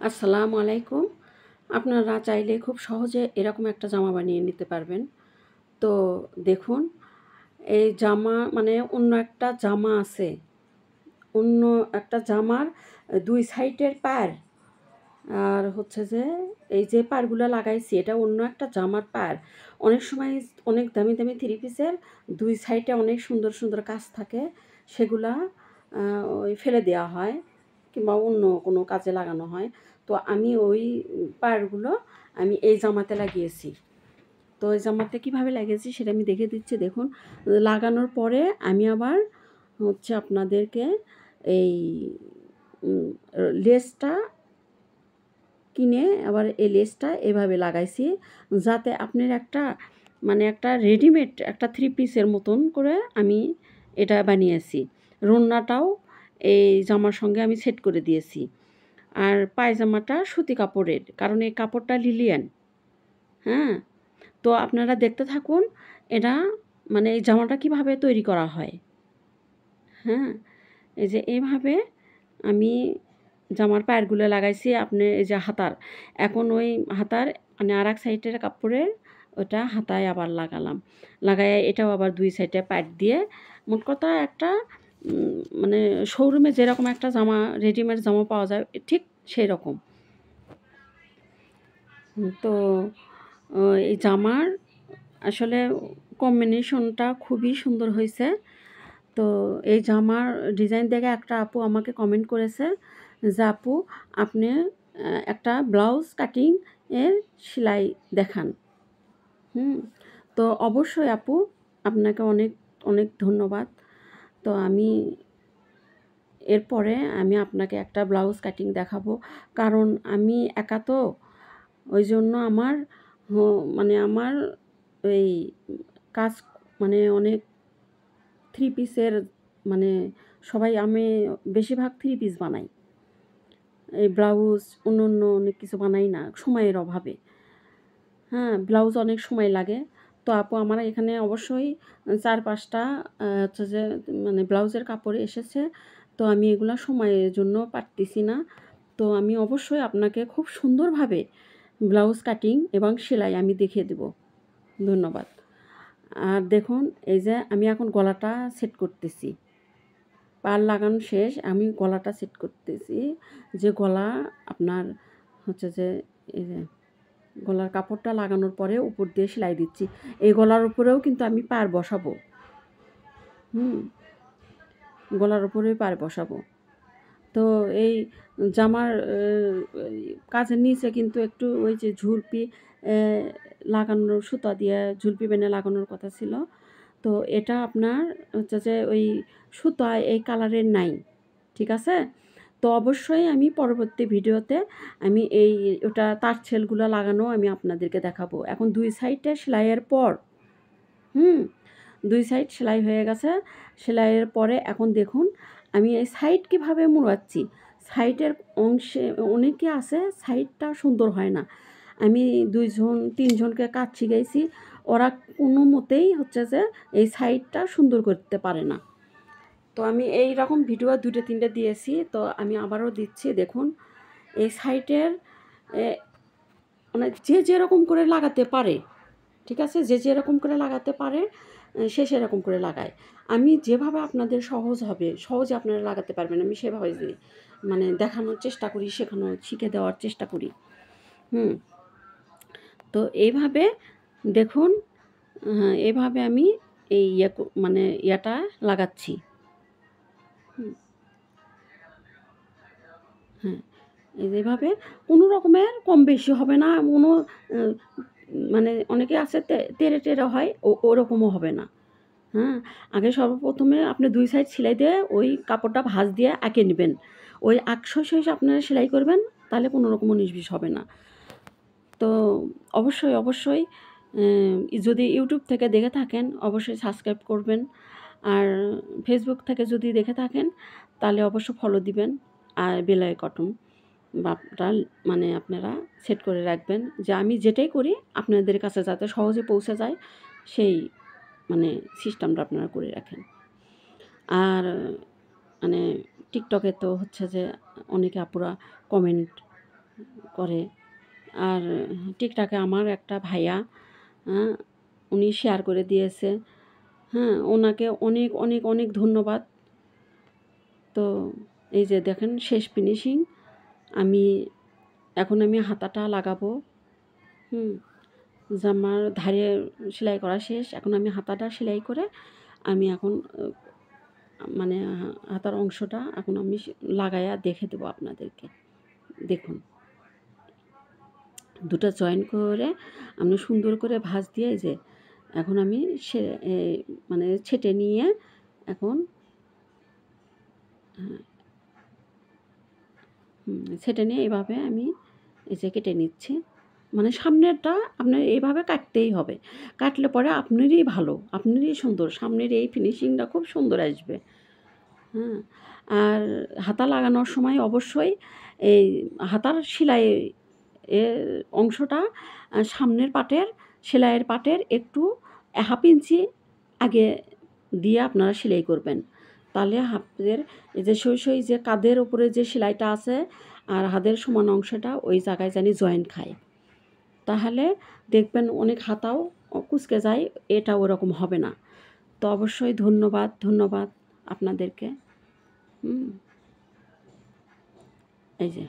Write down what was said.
আসসালামু আলাইকুম। আপনারা চাইলে খুব সহজে এরকম একটা জামা বানিয়ে নিতে পারবেন। তো দেখুন, এই জামা মানে অন্য একটা জামা আছে। অন্য একটা জামার ২ সাইডের পাড় আর হচ্ছে যে এই যে পাড়গুলা লাগাইছি এটা অন্য একটা জামার পাড়। অনেক সময় অনেক দামি, দামি থ্রি পিসের ২ সাইডে অনেক সুন্দর, সুন্দর কাজ থাকে। সেগুলা আ ওই ফেলে দেয়া হয় কিংবা অন্য কোনো কাজে লাগানো হয়। তো আমি ওই পাড়গুলো আমি এই জামাতে লাগিয়েছি। তো এই জামাতে কিভাবে লাগিয়েছি সেটা আমি দেখিয়ে দিচ্ছি দেখুন। লাগানোর পরে আমি আবার হচ্ছে আপনাদেরকে এই উম লেসটা কিনে আবার এই লেসটা এভাবে লাগাইছি যাতে আপনার একটা মানে একটা রেডিমেড একটা থ্রি পিসের মতন করে আমি এটা বানিয়েছি। ওড়নাটাও এই জামার সঙ্গে আমি সেট করে দিয়েছি। আর পায়জামাটা সুতি কাপড়ের, কারণ এই কাপড়টা লিলিয়ান। হ্যাঁ? তো আপনারা দেখতে থাকুন এটা মানে এই জামাটা কিভাবে তৈরি করা হয়। হ্যাঁ? এই যে এভাবে আমি জামার পায়েরগুলো লাগাইছি আপনি এই যে হাতার। এখন ওই হাতার মানে আরেক সাইডের কাপড়ের ওটা হাতায় আবার লাগালাম। লাগায়ে এটাও আবার ২ সাইডে পাইট দিয়ে মোট কথা একটা মানে শোরুমে যেরকম একটা জামা রেডিমেড জামা পাওয়া যায় ঠিক সেরকম। তো এই জামার আসলে কম্বিনেশনটা খুবই সুন্দর হইছে। তো এই জামার ডিজাইন দেখে একটা আপু আমাকে কমেন্ট করেছে যে, "আপু আপনি একটা ব্লাউজ কাটিং এর সেলাই দেখান।" হুম? তো অবশ্যই আপু আপনাকে অনেক, অনেক ধন্যবাদ। তো এরপরে আমি আপনাকে একটা ব্লাউজ কাটিং দেখাবো। কারণ আমি একা তো, ওইজন্য আমার হ মানে আমার এই কাজ মানে অনেক থ্রি পিসের মানে সবাই আমি বেশিরভাগ থ্রি পিস বানাই। এই ব্লাউজ অন্য অনেক কিছু বানাই না সময়ের অভাবে। হ্যাঁ, ব্লাউজ অনেক সময় লাগে। তো আপু আমার এখানে অবশ্যই ৪-৫ টা হচ্ছে যে মানে ব্লাউজের কাপড় এসেছে। তো আমি এগুলা সময়ের জন্য পারতেছি না। তো আমি অবশ্যই আপনাকে খুব সুন্দরভাবে ব্লাউজ কাটিং এবং সেলাই আমি দেখিয়ে দেব। ধন্যবাদ। আর দেখুন এই যে আমি এখন গলাটা সেট করতেছি। পাড় লাগানো শেষ, আমি গলাটা সেট করতেছি। যে গলা আপনার হচ্ছে যে এই যে গলার কাপড়টা লাগানোর পরে উপর দিয়ে সেলাই দিচ্ছি। এই গলার উপরেও কিন্তু আমি পাড় বসাবো। হুম? গলার উপরেই পাড় বসাবো। তো এই জামার কাজের নিচে কিন্তু একটু ওই যে ঝুলপি অ্যা লাগানোর সুতা দিয়ে ঝুলপি বেনে লাগানোর কথা ছিল। তো এটা আপনার হচ্ছে যে ওই সুতা এই কালারের নাই। ঠিক আছে? তো অবশ্যই আমি পরবর্তী ভিডিওতে আমি ওটা তারছেলগুলা লাগানো আমি আপনাদেরকে দেখাবো। এখন ২ সাইডে সেলাইয়ের পর, হুম? ২ সাইড সেলাই হয়ে গেছে। সেলাইয়ের পরে এখন দেখুন আমি এই সাইড কিভাবে মোড়াচ্ছি। সাইডের অংশে অনেকে আছে সাইডটা সুন্দর হয় না। আমি ২ জন ৩ জনকে কাজ শিখাইছি। ওরা কোনোমতেই হচ্ছে যে এই সাইডটা সুন্দর করতে পারে না। তো আমি এইরকম ভিডিও ২ টা ৩ টা দিয়েছি। তো আমি আবারও দিচ্ছি দেখুন। এই সাইডের এ মানে যে যেরকম করে লাগাতে পারে, ঠিক আছে? যে যেরকম করে লাগাতে পারে সে সেরকম করে লাগায়। আমি যেভাবে আপনাদের সহজ হবে, সহজে আপনারা লাগাতে পারবেন আমি সেভাবে মানে দেখানোর চেষ্টা করি, শিখে দেওয়ার চেষ্টা করি। হুম? তো এইভাবে দেখুন এভাবে আমি এই মানে ইয়াটা লাগাচ্ছি। হুম? হ্যাঁ, এই যে এভাবে কোনো রকমের কম বেশি হবে না। কোনো আ মানে অনেকে আছে তেড়ে, টেড়ে হয় ওরকমও হবে না। হ্যাঁ? আগে সর্বপ্রথমে আপনি ২ সাইড সেলাই দিয়ে ওই কাপড়টা ভাঁজ দিয়ে এঁকে নিবেন। ওই শেষে আপনারা সেলাই করবেন, তাহলে কোনো রকম ১৯-২০ হবে না। তো অবশ্যই, অবশ্যই যদি YouTube থেকে দেখে থাকেন অবশ্যই সাবস্ক্রাইব করবেন। আর Facebook থেকে যদি দেখে থাকেন তাহলে অবশ্য ফলো দিবেন। আর বেল আইকন বাটনটা মানে আপনারা সেট করে রাখবেন যে আমি যেটাই করি আপনাদের কাছে যাতে সহজে পৌঁছে যায় সেই মানে সিস্টেমটা আপনারা করে রাখেন। আর মানে টিকটকে তো হচ্ছে যে অনেকে আপুরা কমেন্ট করে। আর টিকটকে আমার একটা ভাইয়া, উনি শেয়ার করে দিয়েছে, হ্যাঁ, ওনাকে অনেক অনেক অনেক ধন্যবাদ। তো এই যে দেখেন শেষ ফিনিশিং। আমি এখন হাতাটা লাগাবো। জামার ধারে সেলাই করা শেষ, এখন আমি হাতাটা সেলাই করে আমি এখন মানে হাতার অংশটা এখন আমি লাগাইয়া দেখে দেবো আপনাদেরকে। দেখুন, দুটো জয়েন করে আমি সুন্দর করে ভাঁজ দিয়ে যে এখন আমি মানে ছেটে নিয়ে এখন ছেটে নিয়ে এভাবে আমি এই যে কেটে নিচ্ছি। মানে সামনেরটা আপনার এইভাবে কাটতেই হবে, কাটলে পরে আপনারই ভালো, আপনারই সুন্দর, সামনের এই ফিনিশিংটা খুব সুন্দর আসবে। হ্যাঁ, আর হাতা লাগানোর সময় অবশ্যই এই হাতার সেলাই এর অংশটা সামনের পাটের সেলাইয়ের পাটের একটু 1/2 ইঞ্চি আগে দিয়ে আপনারা সেলাই করবেন। তাহলে হাতের এই যে সই যে কাঁধের উপরে যে সেলাইটা আছে আর হাতের সমান অংশটা ওই জায়গায় জানি জয়েন্ট খায়, তাহলে দেখবেন অনেক হাতাও কুঁচকে যায়, এটা ওরকম হবে না। তো অবশ্যই ধন্যবাদ আপনাদেরকে। এই যে